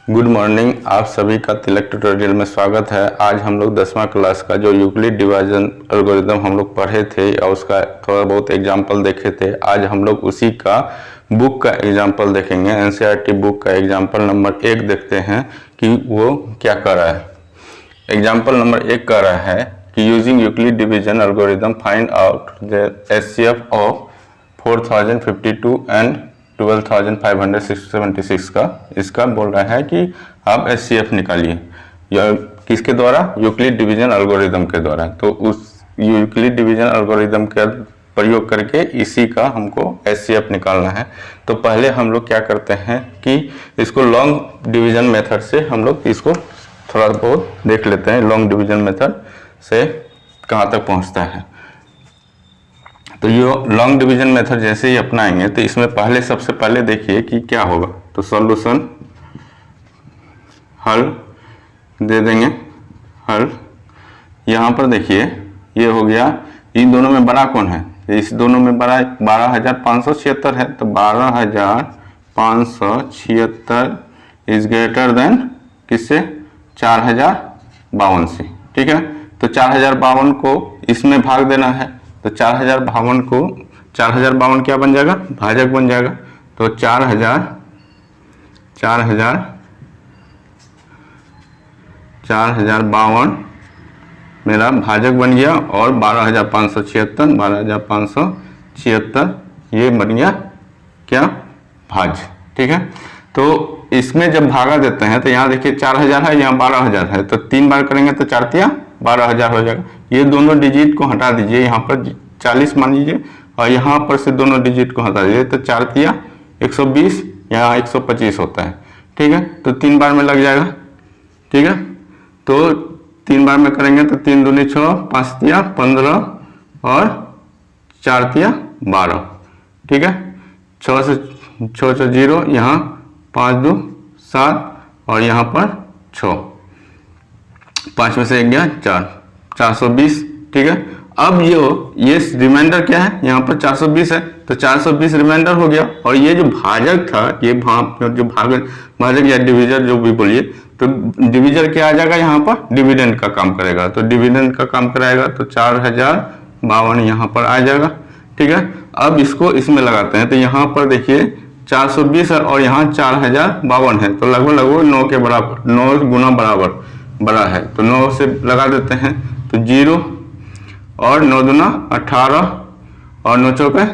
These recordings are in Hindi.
Good morning. आप सभी का तिलक ट्यूटोरियल में स्वागत है। आज हम लोग 10वां क्लास का जो यूक्लिड डिवीजन एल्गोरिदम हम लोग पढ़े थे और उसका थोड़ा बहुत एग्जाम्पल देखे थे। आज हम लोग उसी का बुक का एग्जाम्पल देखेंगे। एनसीईआरटी बुक का एग्जाम्पल नंबर 1 देखते हैं कि वो क्या कर रहा है। एग्जाम्पल नंबर 1 कर रहा है कि using Euclid division algorithm find out the HCF of 4052 and 12,576 का इसका बोल रहा है कि आप एचसीएफ निकालिए। या किसके द्वारा? यूक्लिड डिवीजन एल्गोरिदम के द्वारा। तो उस यूक्लिड डिवीजन एल्गोरिदम का प्रयोग करके इसी का हमको एचसीएफ निकालना है। तो पहले हम लोग क्या करते हैं कि इसको लॉन्ग डिवीजन मेथड से हम लोग इसको थोड़ा बहुत देख लेते हैं। लॉन्ग डिवीजन मेथड से कहाँ तक पहुँचता है। तो ये लॉन्ग डिवीजन मेथड जैसे ही अपनाएंगे तो इसमें सबसे पहले देखिए कि क्या होगा। तो सॉल्यूशन हल दे देंगे। हल यहाँ पर देखिए ये हो गया। इन दोनों में बड़ा कौन है? इस दोनों में बड़ा 12,576 है। तो 12,576 इज ग्रेटर देन किससे? 4,052 से। ठीक है। तो 4,052 को इसमें भाग देना है। तो 4,052 को 4,052 क्या बन जाएगा? भाजक बन जाएगा। तो 4,052 मेरा भाजक बन गया और 12,576 ये बन गया क्या? भाज। ठीक है। तो इसमें जब भागा देते हैं तो यहाँ देखिए 4,000 है, यहाँ 12,000 है। तो 3 बार करेंगे तो 4 तिया 12,000 हो जाएगा। ये दोनों डिजिट को हटा दीजिए। यहाँ पर 40 मान लीजिए और यहाँ पर से दोनों डिजिट को हटा दीजिए। तो 4 तिया 120, यहाँ 125 होता है। ठीक है। तो 3 बार में लग जाएगा। ठीक है। तो 3 बार में करेंगे तो 3 दूनी 6, 5 तिया 15 और 4 तिया 12। ठीक है। 6 से 6 0, यहाँ 5 2 7 और यहाँ पर 6, 5 में से 1 गया 4, 420। ठीक है। अब ये रिमाइंडर क्या है? यहाँ पर 420 है। तो 420 रिमाइंडर हो गया। और ये जो भाजक था, ये जो भाजक या डिविजर जो भी बोलिए, तो डिविजर क्या आ जाएगा? यहाँ पर डिविडेंड का काम करेगा। तो डिविडेंड का काम कराएगा तो 4,052 यहाँ पर आ जाएगा। ठीक है। अब इसको इसमें लगाते हैं। तो यहाँ पर देखिए 420 है और यहाँ 4,052 है। तो लगभग 9 के बराबर, 9 गुना बराबर बड़ा है। तो 9 से लगा देते हैं। तो 0 और 9 दूना 18 और 9 चौके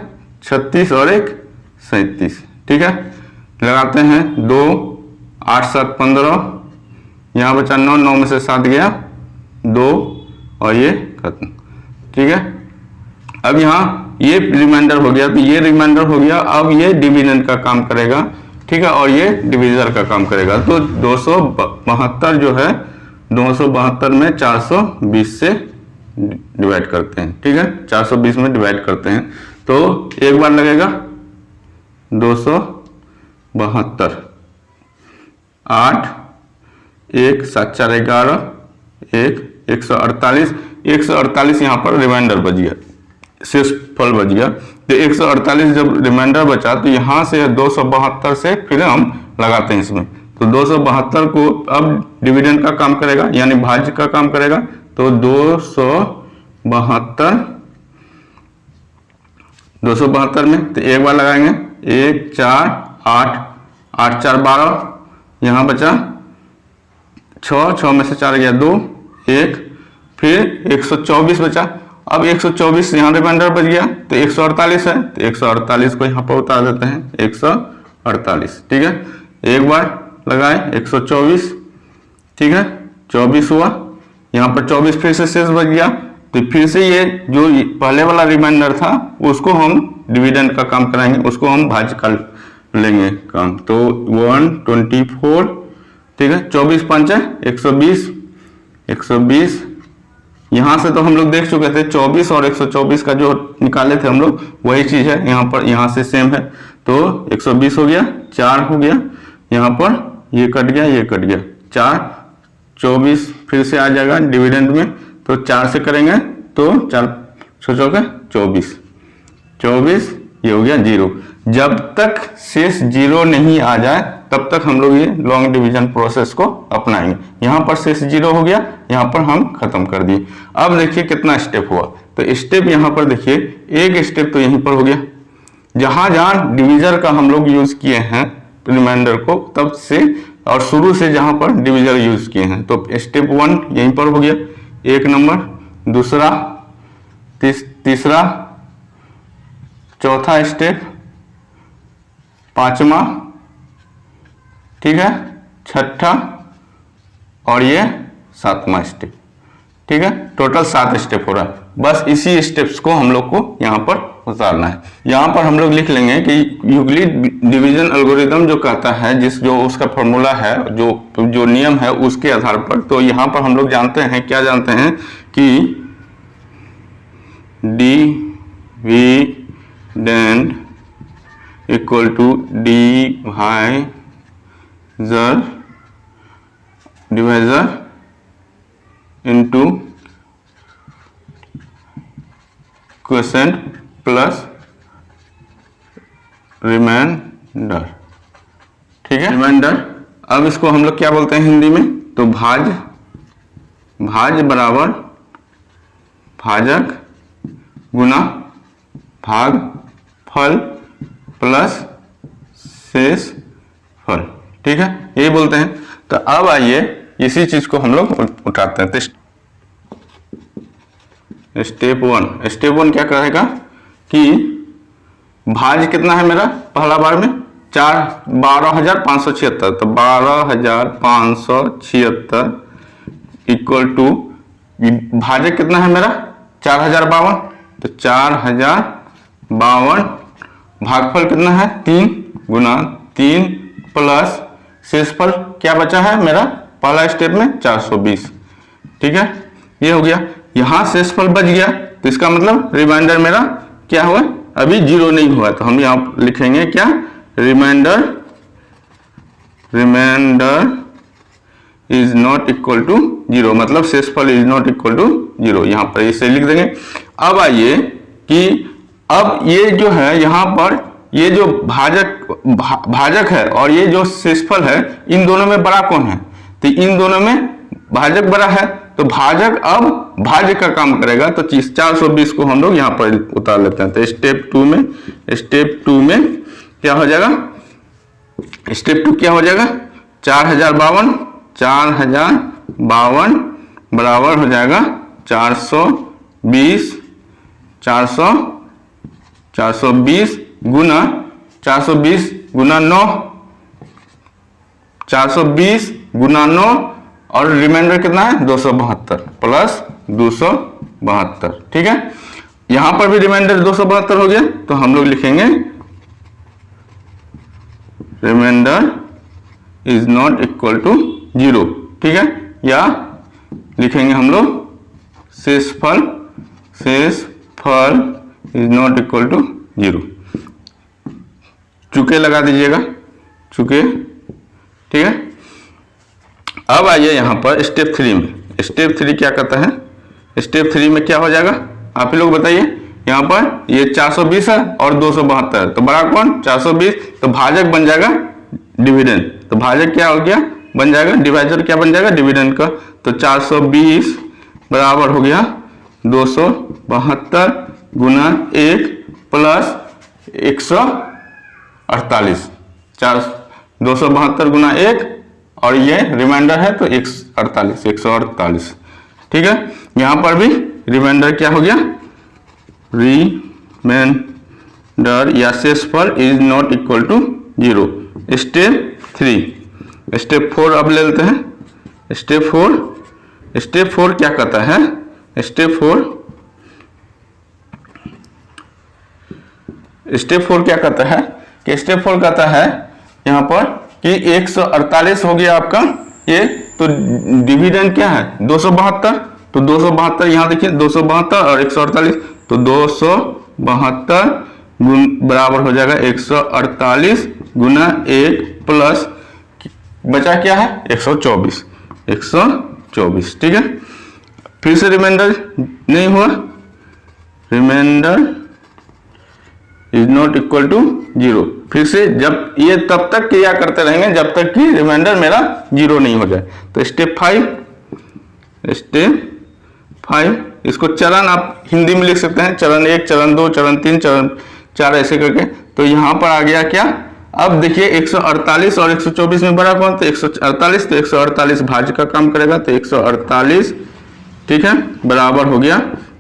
36 और 1 37। ठीक है। लगाते हैं 2 8 7 15, यहाँ बचा 9, 9 में से 7 गया 2 और ये खत्म। ठीक है। अब यहाँ ये रिमाइंडर हो गया। तो ये रिमाइंडर हो गया। अब ये डिविडेंड का काम करेगा। ठीक है। और ये डिविजर का काम करेगा। तो 272 जो है, 272 में 420 से डिवाइड करते हैं। ठीक है। 420 में डिवाइड करते हैं तो एक बार लगेगा 272, 8 1 7 4 11 1 148, 148 यहाँ पर रिमाइंडर बच गया, शेष फल बच गया। तो 148 जब रिमाइंडर बचा तो यहाँ से 272 से फिर हम लगाते हैं इसमें। तो 272 को अब डिविडेंड का काम करेगा, यानी भाज्य का काम करेगा। तो 272 में तो एक बार लगाएंगे 1 4 8 8 4 12, यहाँ बचा 6, 6 में से 4 गया 2 1, फिर 124 बचा। अब 124 यहाँ रिमाइंडर बच गया तो 148 है। तो 148 को यहाँ पर उतार देते हैं 148। ठीक है। एक बार लगाए 124। ठीक है। 24 हुआ, यहाँ पर 24 फिर से शेष बच गया। तो फिर से ये जो पहले वाला रिमाइंडर था उसको हम डिविडेंड का काम कराएंगे, उसको हम भाज्य कर लेंगे काम। तो 124। ठीक है। 24 5 120, 120। यहाँ से तो हम लोग देख चुके थे 24 और 124 का जो निकाले थे हम लोग, वही चीज है यहाँ पर, यहाँ से सेम है। तो 120 हो गया, 4 हो गया, यहाँ पर ये कट गया, ये कट गया, 4 24 फिर से आ जाएगा डिविडेंड में। तो 4 से करेंगे तो 4 6 24, 24 ये हो गया 0। जब तक शेष 0 नहीं आ जाए तब तक हम लोग ये लॉन्ग डिवीजन प्रोसेस को अपनाएंगे। यहाँ पर शेष 0 हो गया, यहाँ पर हम खत्म कर दिए। अब देखिए कितना स्टेप हुआ, तो स्टेप यहाँ पर देखिए एक स्टेप तो यहीं पर हो गया, जहां जहां डिविजर का हम लोग यूज किए हैं रिमाइंडर को तब से और शुरू से जहां पर डिविजर यूज किए हैं, तो स्टेप 1 यहीं पर हो गया, 1 नंबर, दूसरा, तीसरा, चौथा स्टेप, पांचवा, ठीक है, छठा और ये 7वां स्टेप, ठीक है। टोटल 7 स्टेप हो रहा है। बस इसी स्टेप्स को हम लोग को यहाँ पर उतारना है। यहाँ पर हम लोग लिख लेंगे कि यूक्लिड डिवीजन एल्गोरिदम जो कहता है, जो उसका फॉर्मूला है, जो नियम है उसके आधार पर, तो यहाँ पर हम लोग जानते हैं, क्या जानते हैं कि dividend equal to divisor into quotient plus remainder, ठीक है, रिमाइंडर। अब इसको हम लोग क्या बोलते हैं हिंदी में, तो भाज बराबर भाजक गुना भाग फल प्लस शेष फल, ठीक है, यही बोलते हैं। तो अब आइए इसी चीज को हम लोग उठाते हैं। तो स्टेप 1 क्या करेगा कि भाज कितना है मेरा पहला बार में 12,576, तो 12,576 इक्वल टू भाजक कितना है मेरा 4,052, तो 4,052 भागफल कितना है 3 गुना 3 प्लस शेषफल क्या बचा है मेरा पहला स्टेप में 420, ठीक है, ये हो गया। यहां शेषफल बच गया, तो इसका मतलब रिमाइंडर मेरा क्या हुआ, अभी 0 नहीं हुआ, तो हम यहां लिखेंगे क्या, remainder is not equal to 0, मतलब शेषफल इज नॉट इक्वल टू 0, यहां पर इसे लिख देंगे। अब आइए कि अब ये जो है यहां पर ये जो भाजक है और ये जो शेषफल है, इन दोनों में बड़ा कौन है, तो इन दोनों में भाजक बड़ा है, तो भाजक अब भाज्य का काम करेगा, तो 420 को हम लोग यहाँ पर उतार लेते हैं। तो स्टेप 2 में क्या हो जाएगा, स्टेप 2 क्या हो जाएगा 4,052 बराबर हो जाएगा 420 गुना 9, 420 गुना 9 और रिमाइंडर कितना है 272 प्लस 272, ठीक है। यहां पर भी रिमाइंडर 272 हो गया, तो हम लोग लिखेंगे remainder is not equal to 0, ठीक है, या लिखेंगे हम लोग शेषफल इज नॉट इक्वल टू 0, चुके लगा दीजिएगा, चुके, ठीक है। अब आइए यहां पर स्टेप 3 में, स्टेप 3 क्या कहता है, स्टेप 3 में क्या हो जाएगा आप ही लोग बताइए। यहां पर ये 420 है और 272, तो बड़ा कौन 420, तो भाजक बन जाएगा डिविडेंड, तो भाजक क्या हो गया बन जाएगा, डिवाइजर क्या बन जाएगा डिविडेंड का, तो 420 बराबर हो गया 272 गुना 1 प्लस 148, 272 गुना 1 और ये रिमाइंडर है तो 148, ठीक है। यहां पर भी रिमाइंडर क्या हो गया, रिमाइंडर या शेषफल is not equal to 0। Step 3, step 4 अब ले लेते हैं। स्टेप 4 क्या कहता है, स्टेप 4 क्या कहता है कि स्टेप 4 कहता है यहां पर कि 148 हो गया आपका ये, तो डिविडेंड क्या है 272, तो 272 यहां देखिए 272 और 148, तो 272 बराबर हो जाएगा 148 गुना 1 प्लस बचा क्या है 124, ठीक है। फिर से रिमाइंडर नहीं हुआ, remainder is not equal to zero. फिर से जब ये तब तक क्रिया करते रहेंगे जब तक कि रिमाइंडर मेरा जीरो नहीं हो जाए। तो स्टेप 5 इसको चरण आप हिंदी में लिख सकते हैं, चरण 1, चरण 2, चरण 3, चरण 4 ऐसे करके। तो यहाँ पर आ गया क्या, अब देखिए 148 और 124 में बड़ा कौन, तो 148, तो 148 भाज्य का काम करेगा, तो 148 ठीक है बराबर हो गया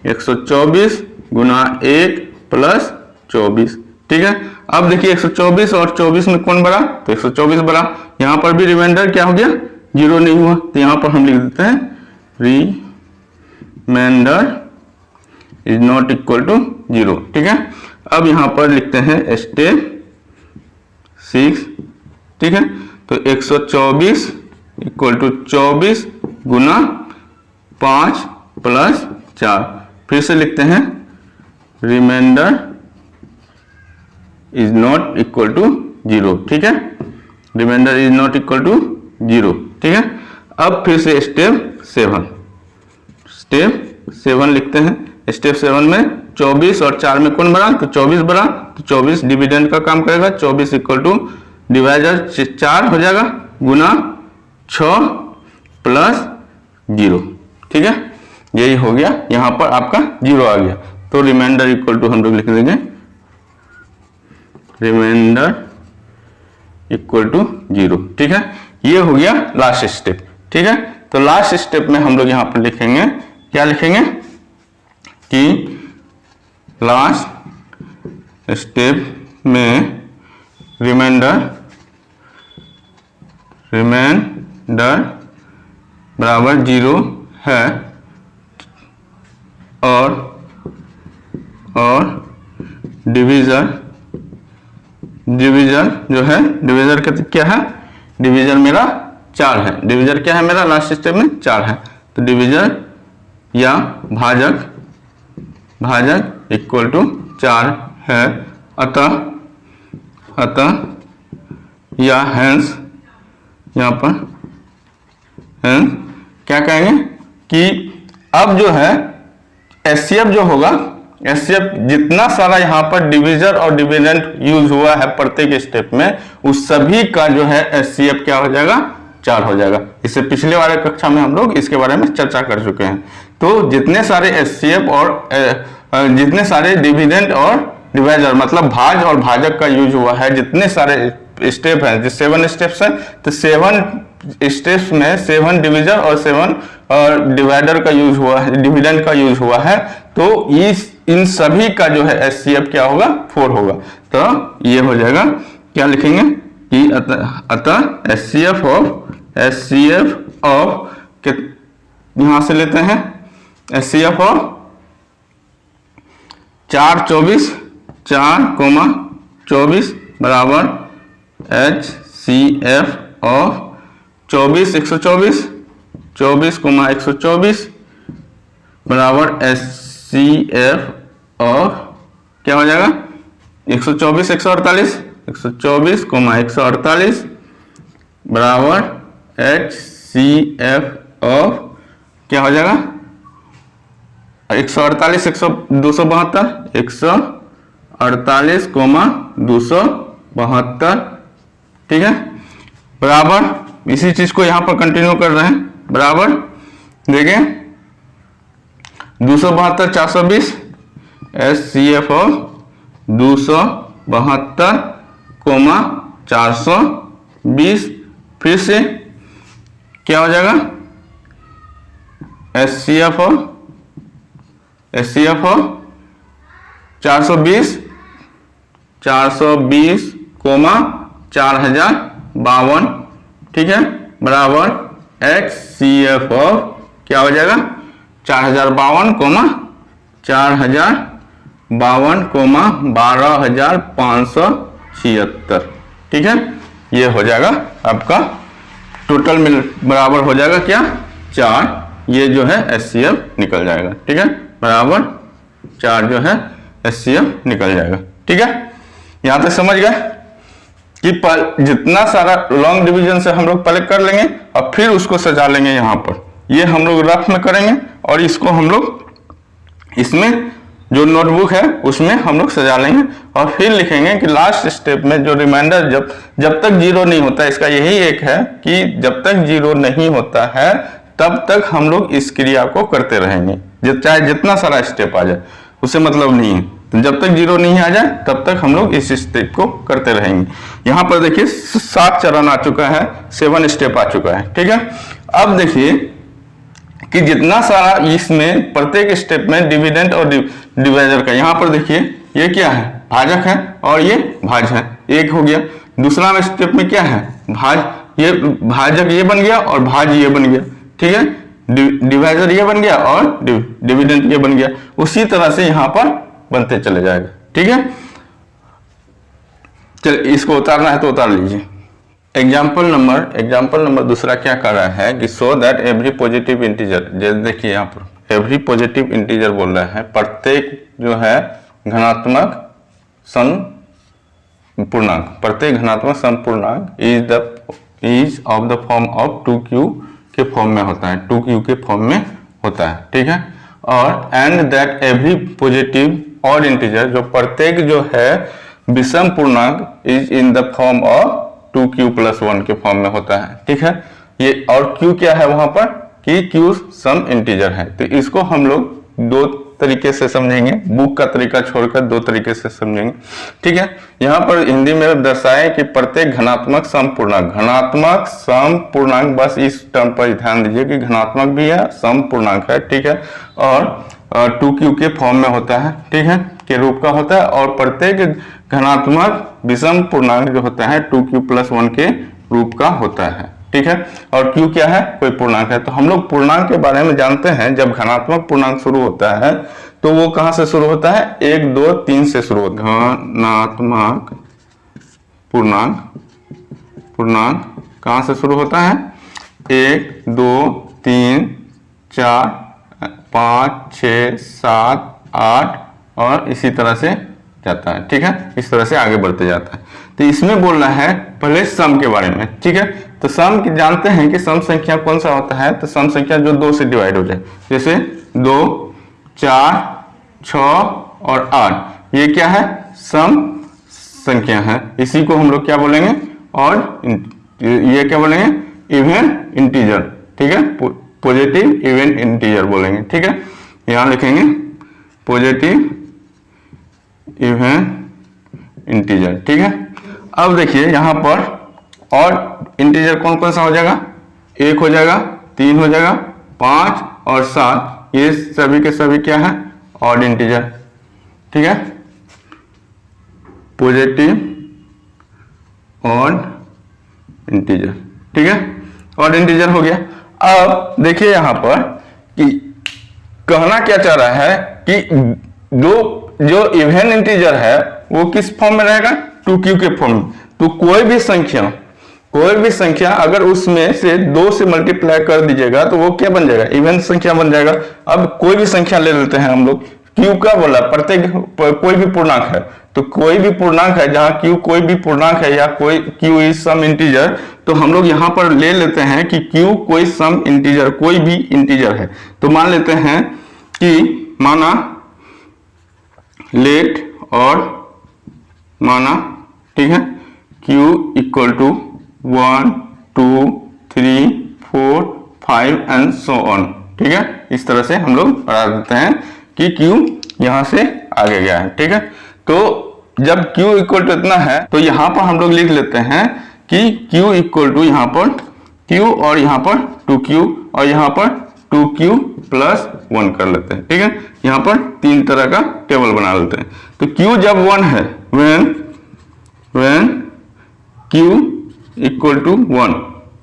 124 गुना 1 प्लस 24 ठीक है। अब देखिए 124 और 24 में कौन बड़ा, तो 124 बड़ा। यहाँ पर भी रिमाइंडर क्या हो गया, जीरो नहीं हुआ, तो यहाँ पर हम लिख देते हैं remainder is not equal to zero ठीक है। अब यहाँ पर लिखते हैं स्टेप 6 ठीक है। तो 124 इक्वल टू 24 गुना 5 प्लस 4, फिर से लिखते हैं remainder is not equal to zero ठीक है, remainder is not equal to zero ठीक है। अब फिर से स्टेप 7 लिखते हैं। स्टेप 7 में 24 और 4 में कौन बड़ा, तो 24 बड़ा, तो 24 डिविडेंड का काम करेगा, 24 इक्वल टू डिवाइडर 4 हो जाएगा गुना 6 प्लस 0 ठीक है। यही हो गया, यहाँ पर आपका जीरो आ गया, तो रिमाइंडर इक्वल टू हम लोग लिख देंगे रिमाइंडर इक्वल टू जीरो ठीक है। ये हो गया लास्ट स्टेप ठीक है। तो लास्ट स्टेप में हम लोग यहाँ पर लिखेंगे, क्या लिखेंगे कि लास्ट स्टेप में रिमाइंडर बराबर जीरो है और डिवीजर जो है, डिवीजर क्या है, डिवीजर मेरा 4 है, डिवीजर क्या है मेरा लास्ट स्टेप में 4 है, तो डिवीजर या भाजक इक्वल टू 4 है। अतः या हेंस, यहाँ पर हेंस क्या कहेंगे कि अब जो है एचसीएफ जो होगा, एचसीएफ जितना सारा यहाँ पर डिवीजर और डिविडेंड यूज हुआ है प्रत्येक स्टेप में, उस सभी का जो है एचसीएफ क्या हो जाएगा, 4 हो जाएगा। इससे पिछले वाले कक्षा में हम लोग इसके बारे में चर्चा कर चुके हैं। तो जितने सारे एचसीएफ और जितने सारे डिविडेंड और डिवाइजर मतलब भाज और भाजक का यूज हुआ है, जितने सारे स्टेप है, जो 7 स्टेप्स है, तो 7 स्टेप्स में 7 डिवीजर और 7 डिवाइडर का यूज हुआ है, डिविडेंड का यूज हुआ है। तो इन सभी का जो है एचसीएफ क्या होगा, 4 होगा। तो ये हो जाएगा, क्या लिखेंगे कि अतः एचसीएफ ऑफ यहां से लेते हैं एचसीएफ ऑफ 4 24 बराबर HCF ऑफ 24 124 बराबर HCF ऑफ क्या हो जाएगा 124 148 बराबर HCF ऑफ क्या हो जाएगा 148 272 ठीक है, बराबर इसी चीज को यहां पर कंटिन्यू कर रहे हैं, बराबर देखिए 272 420 HCF ऑफ 272 420 फिर से क्या हो जाएगा HCF ऑफ 420 4052 ठीक है, बराबर HCF ऑफ क्या हो जाएगा 4052 12576 ठीक है। ये हो जाएगा आपका टोटल मिल बराबर हो जाएगा क्या 4, ये जो है HCF निकल जाएगा ठीक है, बराबर 4 जो है HCF निकल जाएगा ठीक है। यहां तक समझ गए कि जितना सारा लॉन्ग डिवीजन से हम लोग पहले कर लेंगे और फिर उसको सजा लेंगे, यहाँ पर ये हम लोग रफ में करेंगे और इसको हम लोग इसमें जो नोटबुक है उसमें हम लोग सजा लेंगे और फिर लिखेंगे कि लास्ट स्टेप में जो रिमाइंडर जब तक जीरो नहीं होता, इसका यही एक है कि जब तक जीरो नहीं होता है तब तक हम लोग इस क्रिया को करते रहेंगे, चाहे जितना सारा स्टेप आ जाए, उससे मतलब नहीं है। तो जब तक जीरो नहीं आ जाए तब तक हम लोग इस स्टेप को करते रहेंगे। यहाँ पर देखिए 7 चरण आ चुका है, 7 स्टेप आ चुका है, ठीक है। अब देखिए कि जितना सारा इसमें प्रत्येक स्टेप में डिविडेंड और डिवाइजर का, यहाँ पर देखिए ये क्या है, भाजक है और ये भाज है, एक हो गया। दूसरा स्टेप में क्या है, ये भाजक ये बन गया और भाज ये बन गया, ठीक है। डिवाइजर ये बन गया और डिविडेंड ये बन गया। उसी तरह से यहाँ पर बनते चले जाएगा, ठीक है। चलिए इसको उतारना है तो उतार लीजिए। एग्जाम्पल नंबर दूसरा क्या कर रहा है कि so that every positive integer, जैसे देखिए यहाँ पर एवरी पॉजिटिव इंटीजर बोल रहा है, प्रत्येक जो है धनात्मक सम पूर्णांक, प्रत्येक धनात्मक सम पूर्णांक is of the form of 2q के फॉर्म में होता है, 2q के फॉर्म में होता है, ठीक है। और and that every positive odd integer, जो प्रत्येक जो है विषम पूर्णांक is in the form of 2q+1 के फॉर्म में होता है, ठीक है। ये और q क्या है वहां पर कि q सम इंटीजर है। तो इसको हम लोग दो तरीके से समझेंगे, बुक का तरीका छोड़कर दो तरीके से समझेंगे, ठीक है। यहाँ पर हिंदी में दर्शाए कि प्रत्येक धनात्मक सम पूर्णांक, बस इस टर्म पर ध्यान दीजिए कि धनात्मक भी है, सम पूर्णांक है, ठीक है। और 2q के फॉर्म में होता है, ठीक है, के रूप का होता है। और प्रत्येक धनात्मक विषम पूर्णांक जो होता है 2q+1 के रूप का होता है, ठीक है। और q क्या है, कोई पूर्णांक है। तो हम लोग पूर्णांक के बारे में जानते हैं, जब धनात्मक पूर्णांक शुरू होता है तो वो कहां से शुरू होता है, 1 2 3 से शुरू होता है। धनात्मक पूर्णांक कहां से शुरू होता है, 1 2 3 4 5 6 7 8 और इसी तरह से जाता है, ठीक है। इस तरह से आगे बढ़ते जाता है। तो इसमें बोल रहा है पहले सम के बारे में, ठीक है। तो सम जानते हैं कि सम संख्या कौन सा होता है, तो सम संख्या जो 2 से डिवाइड हो जाए, जैसे 2 4 6 और 8, ये क्या है, सम संख्या है। इसी को हम लोग क्या बोलेंगे, और ये क्या बोलेंगे, इवन इंटीजर, ठीक है, पॉजिटिव इवन इंटीजर बोलेंगे, ठीक है। यहां लिखेंगे पॉजिटिव इवन इंटीजर, ठीक है। अब देखिए यहां पर और इंटीजर कौन कौन सा हो जाएगा, 1 हो जाएगा, 3 हो जाएगा, 5 और 7, ये सभी के सभी क्या है, ऑड इंटीजर, ठीक है। पॉजिटिव ऑड इंटीजर, ठीक है, ऑड इंटीजर हो गया। अब देखिए यहां पर कि कहना क्या चाह रहा है कि जो इवन इंटीजर है वो किस फॉर्म में रहेगा, 2q के फॉर्म में। तो कोई भी संख्या अगर उसमें से 2 से मल्टीप्लाई कर दीजिएगा तो वो क्या बन जाएगा, इवन संख्या बन जाएगा। अब कोई भी संख्या ले लेते हैं हम लोग, q का बोला प्रत्येक कोई भी पूर्णांक है, तो कोई भी पूर्णांक है जहां q कोई भी पूर्णांक है या कोई q इज सम इंटीजर, तो हम लोग यहां पर ले लेते हैं कि q कोई सम इंटीजर, कोई भी इंटीजर है। तो मान लेते हैं कि माना लेट और माना, ठीक है, q equal to 1 2 3 4 5 and so on, ठीक है। इस तरह से हम लोग बढ़ा देते हैं कि q यहां से आगे गया है, ठीक है। तो जब q इक्वल टू इतना है तो यहां पर हम लोग लिख लेते हैं कि q इक्वल टू यहाँ पर q और यहाँ पर 2q और यहाँ पर 2q+1 कर लेते हैं, ठीक है। यहाँ पर 3 तरह का टेबल बना लेते हैं। तो q जब 1 है, when q इक्वल टू 1,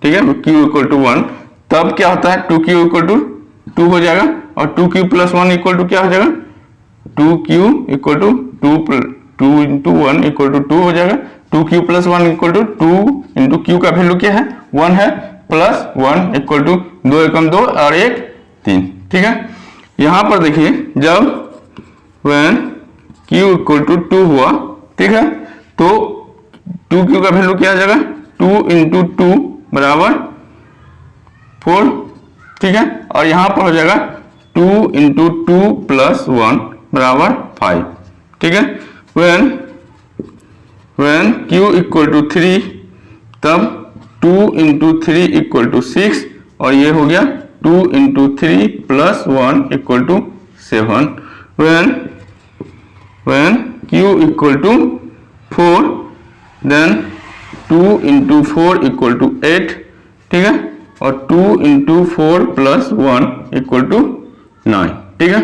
ठीक है, q इक्वल टू 1, तब क्या होता है, 2q इक्वल टू 2 हो जाएगा और 2q+1 इक्वल टू क्या हो जाएगा, 2q equal to 2 into 1 equal to 2 हो जाएगा। 2q+1 equal to 2 into q का वैल्यू क्या है, 1 है, +1 इक्वल टू 2 एकम 2 और 1 3, ठीक है। यहां पर देखिए जब when q इक्वल टू 2 हुआ, ठीक है, तो 2q का वैल्यू क्या आ जाएगा, 2 इंटू 2 बराबर 4, ठीक है। और यहां पर हो जाएगा 2 इंटू 2+1 बराबर 5, ठीक है। when q इक्वल टू 3 तब 2 इंटू 3 इक्वल टू 6 और ये हो गया 2 इंटू 3 plus 1 equal to 7। when q equal to 4 then 2 into 4 equal to 8, ठीक है, और 2 इंटू 4 प्लस 1 इक्वल टू 9, ठीक है।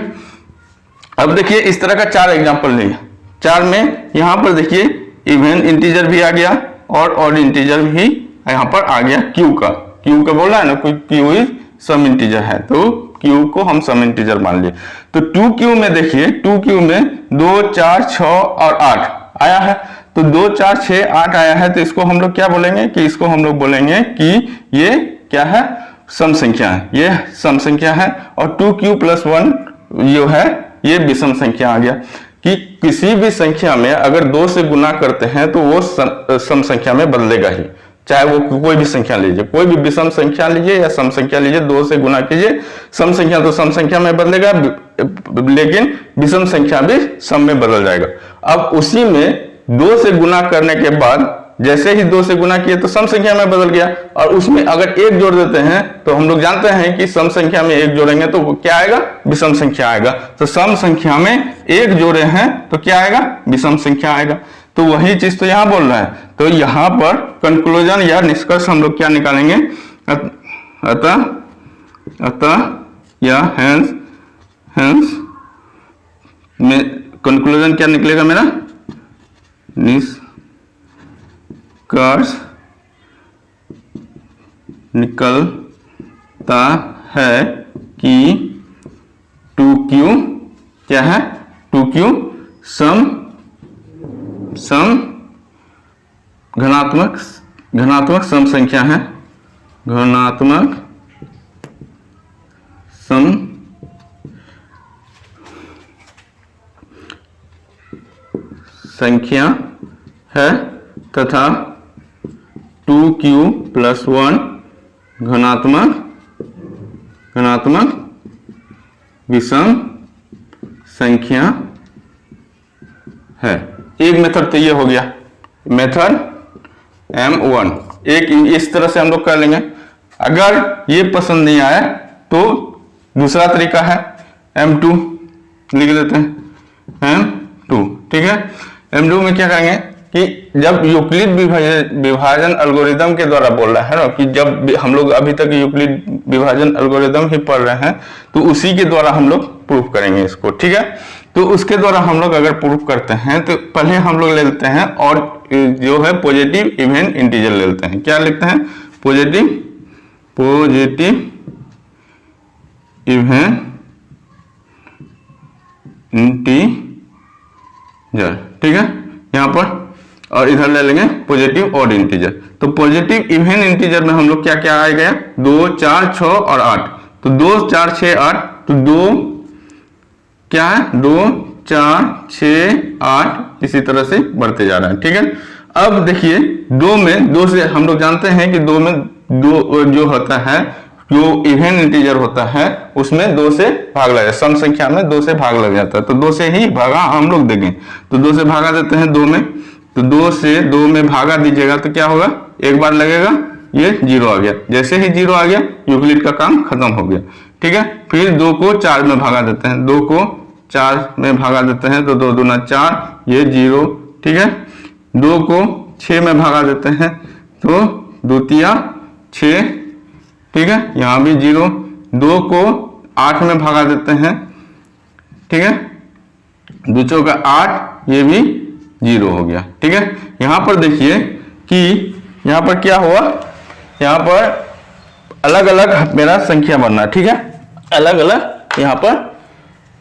अब देखिए इस तरह का 4 एग्जाम्पल लिया। 4 में यहां पर देखिए इवन इंटीजर भी आ गया और ऑड इंटीजर भी यहां पर आ गया। क्यू का बोला है ना, कोई क्यू इज सम इंटीजर है, तो क्यू को हम सम इंटीजर मान लिए। तो 2Q में देखिए 2Q में 2, 4, 6 और 8 आया है। तो 2, 4, 6, 8 आया है, तो इसको हम लोग क्या बोलेंगे कि इसको हम लोग बोलेंगे कि ये क्या है, सम संख्या है, ये सम संख्या है। और 2Q प्लस 1 जो है ये विषम संख्या आ गया कि किसी भी संख्या में अगर 2 से गुना करते हैं तो वो सम संख्या में बदलेगा ही, चाहे वो कोई भी संख्या लीजिए, कोई भी विषम संख्या लीजिए या सम संख्या लीजिए, 2 से गुना कीजिए, सम संख्या तो सम संख्या में बदलेगा, लेकिन विषम संख्या भी सम में बदल जाएगा। अब उसी में 2 से गुना करने के बाद जैसे ही 2 से गुना किए तो सम संख्या में बदल गया, और उसमें अगर 1 जोड़ देते हैं तो हम लोग जानते हैं कि सम संख्या में 1 जोड़ेंगे तो क्या आएगा, विषम संख्या आएगा। तो सम संख्या में 1 जोड़े हैं तो क्या आएगा, विषम संख्या आएगा। तो वही चीज तो यहां बोल रहा है। तो यहां पर कंक्लूजन या निष्कर्ष हम लोग क्या निकालेंगे, अतः या हेंस में कंक्लूजन क्या निकलेगा मेरा, निष्कर्ष निकलता है कि 2Q क्या है, 2Q सम घनात्मक सम संख्या है, घनात्मक सम संख्या है तथा 2Q प्लस 1 घनात्मक विषम संख्या है। एक मेथड तो ये हो गया, मेथड M1। एक इस तरह से हम लोग कर लेंगे। अगर ये पसंद नहीं आया तो दूसरा तरीका है M2, लिख देते हैं M2, ठीक है। M2 में क्या करेंगे कि जब यूक्लिड विभाजन एल्गोरिदम के द्वारा बोल रहा है ना, कि जब हम लोग अभी तक यूक्लिड विभाजन एल्गोरिदम ही पढ़ रहे हैं तो उसी के द्वारा हम लोग प्रूफ करेंगे इसको, ठीक है। तो उसके द्वारा हम लोग अगर प्रूफ करते हैं तो पहले हम लोग ले लेते हैं और जो है पॉजिटिव इवन इंटीजर ले लेते हैं। क्या लिखते हैं, पॉजिटिव इवन इंटीजर, ठीक है, यहाँ पर। और इधर ले लेंगे पॉजिटिव ऑड इंटीजर। तो पॉजिटिव इवन इंटीजर में हम लोग क्या क्या आ गया, 2, 4, 6 और 8। तो 2, 4, 6, 8, तो 2 क्या है, 2, 4, 6, 8 इसी तरह से बढ़ते जा रहा है, ठीक है। अब देखिए 2 में 2 से हम लोग जानते हैं कि 2 में 2 जो होता है, जो इवन इंटीजर होता है उसमें 2 से भाग लग जाता है, सम संख्या में 2 से भाग लग जाता है। तो 2 से ही भागा हम लोग देंगे, तो 2 से भागा देते हैं 2 में। तो 2 से 2 में भागा दीजिएगा तो क्या होगा, एक बार लगेगा, ये 0 आ गया। जैसे ही 0 आ गया यूक्लिड का काम खत्म हो गया, ठीक है। फिर 2 को 4 में भागा देते हैं, 2 को 4 में भागा देते हैं तो 2 दूना 4, ये 0, ठीक है। 2 को 6 में भागा देते हैं तो 2 तिया 6, ठीक है, यहाँ भी 0। 2 को 8 में भागा देते हैं, ठीक है, 2 चौका 8, ये भी 0 हो गया, ठीक है। यहाँ पर देखिए कि यहाँ पर क्या हुआ, यहाँ पर अलग अलग मेरा संख्या बनना, ठीक है, अलग अलग। यहाँ पर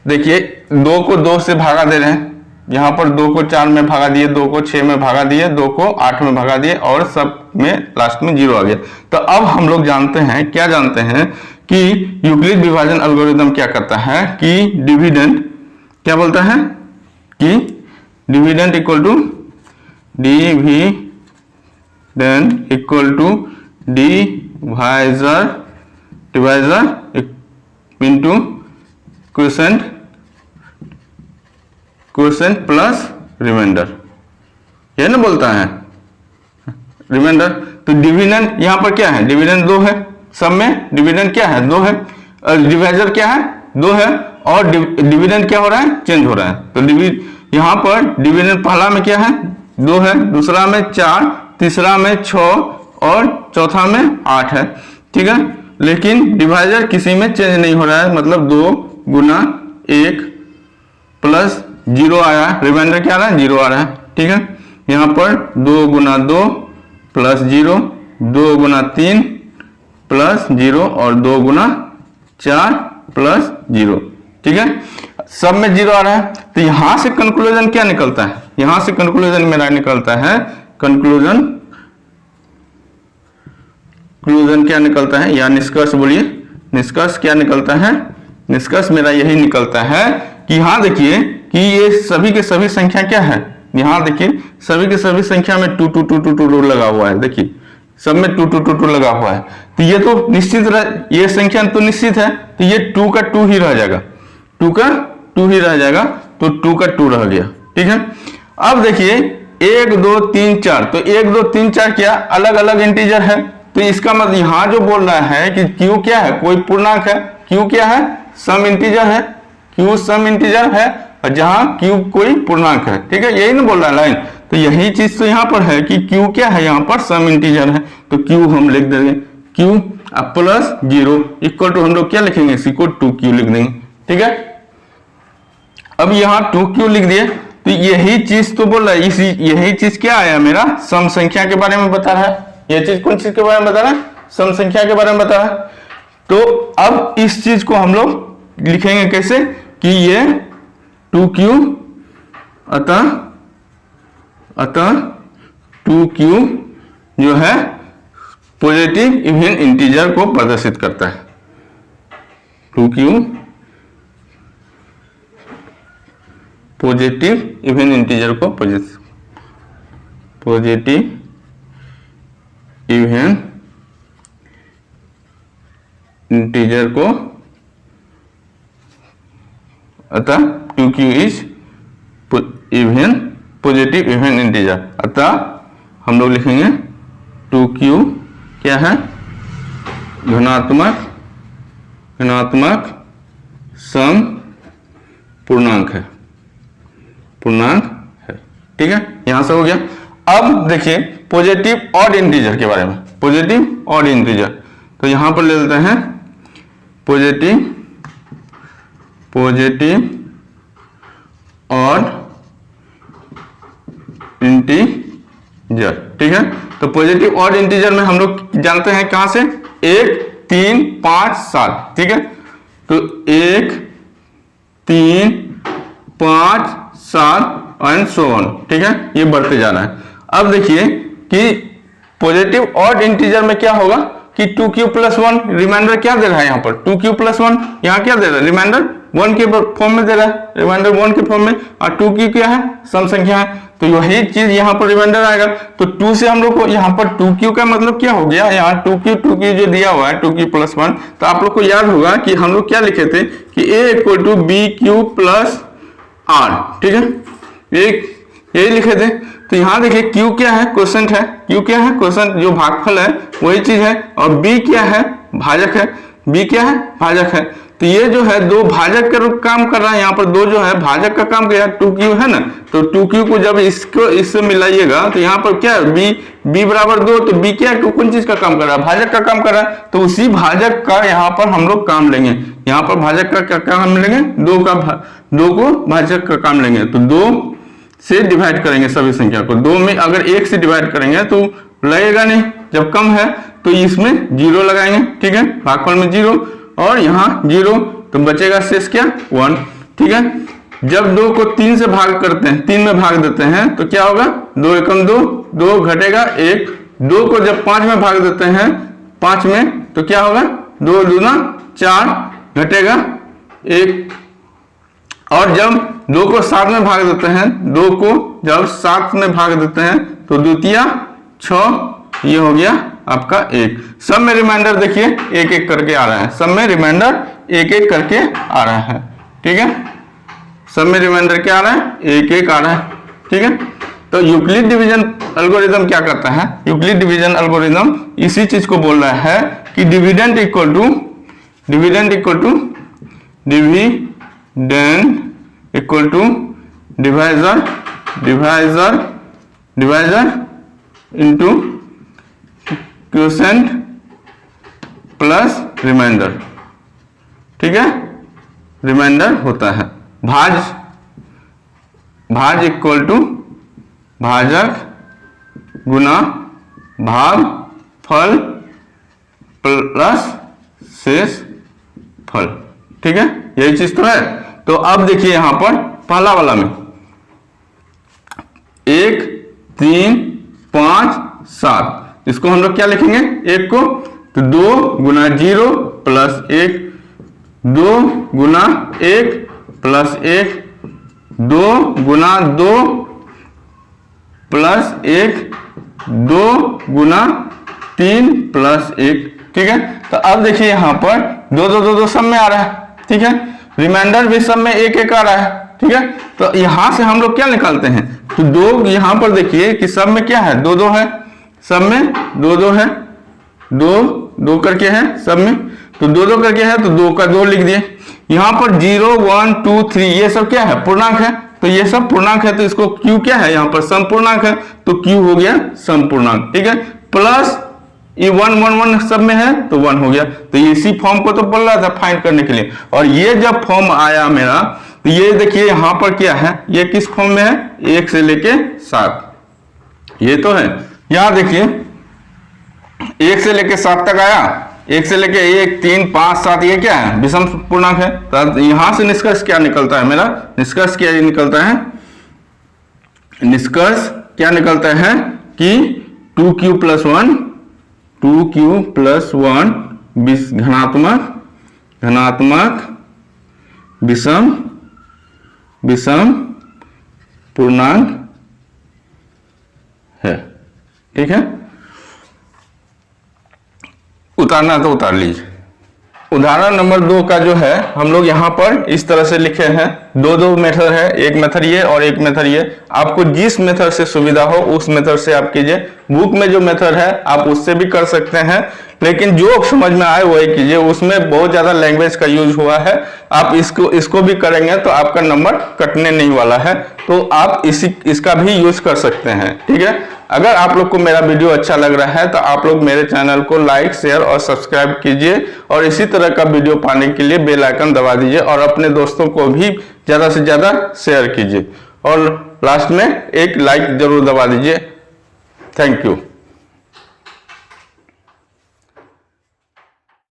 देखिए 2 को 2 से भागा दे रहे हैं, यहाँ पर 2 को 4 में भागा दिए, 2 को 6 में भागा दिए, 2 को 8 में भागा दिए और सब में लास्ट में 0 आ गया। तो अब हम लोग जानते हैं, क्या जानते हैं कि यूक्लिड विभाजन एल्गोरिदम क्या करता है कि डिविडेंड क्या बोलता है कि dividend equal to divisor into quotient quotient plus remainder, ये ना बोलता है रिमाइंडर। तो डिविडेंड यहाँ पर क्या है, डिविडेंड 2 है, सब में डिविडेंड क्या है 2 है, डिवाइजर क्या है 2 है, और डिविडेंड क्या हो रहा है, चेंज हो रहा है। तो यहाँ पर डिविडेंड पहला में क्या है 2 है, दूसरा में 4, तीसरा में 6 और चौथा में 8 है, ठीक है। लेकिन डिवाइजर किसी में चेंज नहीं हो रहा है, मतलब 2 गुना 1 प्लस 0 आया, रिमाइंडर क्या आ रहा है 0 आ रहा है, ठीक है। यहाँ पर 2 गुना 2 प्लस 0, 2 गुना 3 प्लस 0 और 2 गुना 4 प्लस 0, ठीक है। सब में 0 आ रहा है। तो यहां से कंक्लूजन क्या निकलता है, यहां से कंक्लूजन मेरा निकलता है, कंक्लूजन क्या निकलता है, या निष्कर्ष बोलिए, निष्कर्ष क्या निकलता है, निष्कर्ष मेरा यही निकलता है कि यहाँ देखिए कि ये सभी के सभी संख्या क्या है, यहाँ देखिए सभी के सभी संख्या में 2 2 2 2 2 2 लगा हुआ है, देखिए सब में 2 2 2 2 लगा हुआ है। तो ये तो निश्चित ये संख्या तो निश्चित है, तो ये 2 का 2 ही रह जाएगा, 2 का 2 ही रह जाएगा, तो 2 का 2 रह गया, ठीक है। अब देखिए 1 2 3 4, तो 1 2 3 4 क्या अलग अलग इंटीजर है, तो इसका मतलब यहाँ जो बोल रहा है कि Q क्या है, कोई पूर्णांक है, Q क्या है सम इंटीजर है, Q सम इंटीजर है, और जहां Q कोई पूर्णांक है, ठीक है, यही ना बोल रहा है लाइन। तो यही चीज तो यहाँ पर है कि Q क्या है, यहाँ पर सम इंटीजर है, तो Q हम लिख देंगे Q प्लस 0 इक्वल टू हम लोग क्या लिखेंगे, इसी को 2Q लिख देंगे, ठीक है। अब यहाँ 2Q लिख दिए, तो यही चीज तो बोल रहा है, इसी यही चीज क्या आया मेरा सम संख्या के बारे में बता रहा है, ये चीज कौन चीज के बारे में बता रहा है, सम संख्या के बारे में बता रहा है। तो अब इस चीज को हम लोग लिखेंगे कैसे कि ये 2Q अतः 2Q जो है पॉजिटिव इवन इंटीजर को प्रदर्शित करता है, 2Q पॉजिटिव इवन इंटीजर को पॉजिटिव इवन इंटीजर को, अतः 2Q is even positive even integer, अतः हम लोग लिखेंगे 2Q क्या है धनात्मक सम पूर्णांक है, ठीक है। यहां से हो गया। अब देखिए पॉजिटिव ऑड इंटीजर के बारे में, पॉजिटिव ऑड इंटीजर, तो यहां पर ले लेते हैं पॉजिटिव ऑड इंटीजर, ठीक है। तो पॉजिटिव ऑड इंटीजर में हम लोग जानते हैं कहां से 1 3 5 7, ठीक है। तो 1 3 5 7 एंड सो ऑन, ठीक है, ये बढ़ते जा रहा है। अब देखिए कि पॉजिटिव ऑड इंटीजर में क्या होगा कि 2Q प्लस 1 रिमाइंडर क्या दे रहा है, यहाँ पर 2Q प्लस 1 यहाँ क्या दे रहा है, रिमाइंडर 1 के फॉर्म में दे रहा है, रिमाइंडर 1 के फॉर्म में, और 2Q क्या है सम संख्या है, तो वही चीज यहाँ पर रिमाइंडर आएगा। तो 2 से हम लोग को यहाँ पर 2Q का मतलब क्या हो गया, यहाँ 2Q जो दिया हुआ है 2Q प्लस 1, तो आप लोग को याद होगा कि हम लोग क्या लिखे थे कि A equal to BQ plus R, ठीक है, एक यही लिखे थे। तो यहाँ देखिए Q क्या है क्वोशेंट है, Q क्या है क्वोशेंट जो भागफल है वही चीज है, और B क्या है भाजक है, B क्या है भाजक है। तो ये जो है 2 भाजक का काम कर रहा है, यहाँ पर 2 जो है भाजक का काम किया, 2Q है ना, तो 2Q को जब इससे मिलाइएगा तो यहाँ पर क्या है B बराबर 2, तो B क्या है कौन चीज का काम कर रहा है, भाजक का काम कर रहा है, तो उसी भाजक का यहाँ पर हम लोग काम लेंगे, यहाँ पर भाजक का क्या काम लेंगे, 2 को भाजक का काम लेंगे। तो 2 से डिवाइड करेंगे सभी संख्या को, 2 में अगर 1 से डिवाइड करेंगे तो लगेगा नहीं, जब कम है तो इसमें 0 लगाएंगे, ठीक है, भागफल में 0 और यहाँ 0, तो बचेगा शेष क्या 1, ठीक है। जब 2 को 3 से भाग करते हैं, 3 में भाग देते हैं तो क्या होगा 2 एकम 2 घटेगा 1, 2 को जब 5 में भाग देते हैं 5 में तो क्या होगा 2 दूना 4 घटेगा 1, और जब 2 को 7 में भाग देते हैं, 2 को जब 7 में भाग देते हैं तो द्वितीया 6, ये हो गया आपका 1। सब में रिमाइंडर देखिए एक एक करके आ रहा है, सब में रिमाइंडर एक एक करके आ रहा है, ठीक है, सब में रिमाइंडर क्या आ रहा है, एक एक आ रहा है। ठीक है, तो यूक्लिड डिवीजन एल्गोरिदम क्या करता है, यूक्लिड डिवीजन एल्गोरिदम इसी चीज को बोल रहा है कि dividend equal to dividend equal to divisor into quotient plus remainder. ठीक है, रिमाइंडर होता है। भाज इक्वल टू भाजक गुना भाग फल प्लस शेष फल। ठीक है, यही चीज तो है। तो अब देखिए यहां पर पहला वाला में 1 3 5 7, इसको हम लोग क्या लिखेंगे, एक को तो 2 गुना 0 प्लस 1, 2 गुना 1 प्लस 1, 2 गुना 2 प्लस 1, 2 गुना 3 प्लस 1। ठीक है, तो अब देखिए यहां पर 2 2 2 2 सब में आ रहा है। ठीक है, रिमाइंडर भी सब में एक एक आ रहा है। ठीक है, तो यहां से हम लोग क्या निकालते हैं, तो 2 यहां पर देखिए कि सब में क्या है, 2 2 है, सब में 2 2 है, 2 2 करके है सब में, तो 2 2 करके है तो 2 का 2 लिख दिए। यहां पर 0 1 2 3 ये सब क्या है, पूर्णांक है, तो ये सब पूर्णांक है, तो इसको q क्या है, यहाँ पर सम पूर्णांक है, तो q हो गया सम पूर्णांक। ठीक है, प्लस ये 1 1 1 सब में है तो 1 हो गया। तो इसी फॉर्म को तो बोल रहा था फाइंड करने के लिए, और ये जब फॉर्म आया मेरा, तो ये देखिए यहाँ पर क्या है, ये किस फॉर्म में है, 1 से लेके 7, ये तो है। यहाँ देखिए 1 से लेके 7 तक आया, 1 से लेके 1 3 5 7, ये क्या है, विषम पूर्णांक है। तो यहां से निष्कर्ष क्या निकलता है, मेरा निष्कर्ष क्या निकलता है, निष्कर्ष क्या निकलता है कि 2q प्लस 1 घनात्मक विषम पूर्णांक है। ठीक है, उतारना तो उतार लीजिए। उदाहरण नंबर 2 का जो है हम लोग यहाँ पर इस तरह से लिखे हैं, दो मेथड है, एक मेथड ये और एक मेथड ये। आपको जिस मेथड से सुविधा हो उस मेथड से आप कीजिए। बुक में जो मेथड है आप उससे भी कर सकते हैं, लेकिन जो समझ में आए वही कीजिए। उसमें बहुत ज्यादा लैंग्वेज का यूज हुआ है, आप इसको भी करेंगे तो आपका नंबर कटने नहीं वाला है, तो आप इसका भी यूज कर सकते हैं। ठीक है, अगर आप लोग को मेरा वीडियो अच्छा लग रहा है तो आप लोग मेरे चैनल को लाइक शेयर और सब्सक्राइब कीजिए, और इसी तरह का वीडियो पाने के लिए बेल आइकन दबा दीजिए, और अपने दोस्तों को भी ज्यादा से ज्यादा शेयर कीजिए, और लास्ट में एक लाइक जरूर दबा दीजिए। Thank you.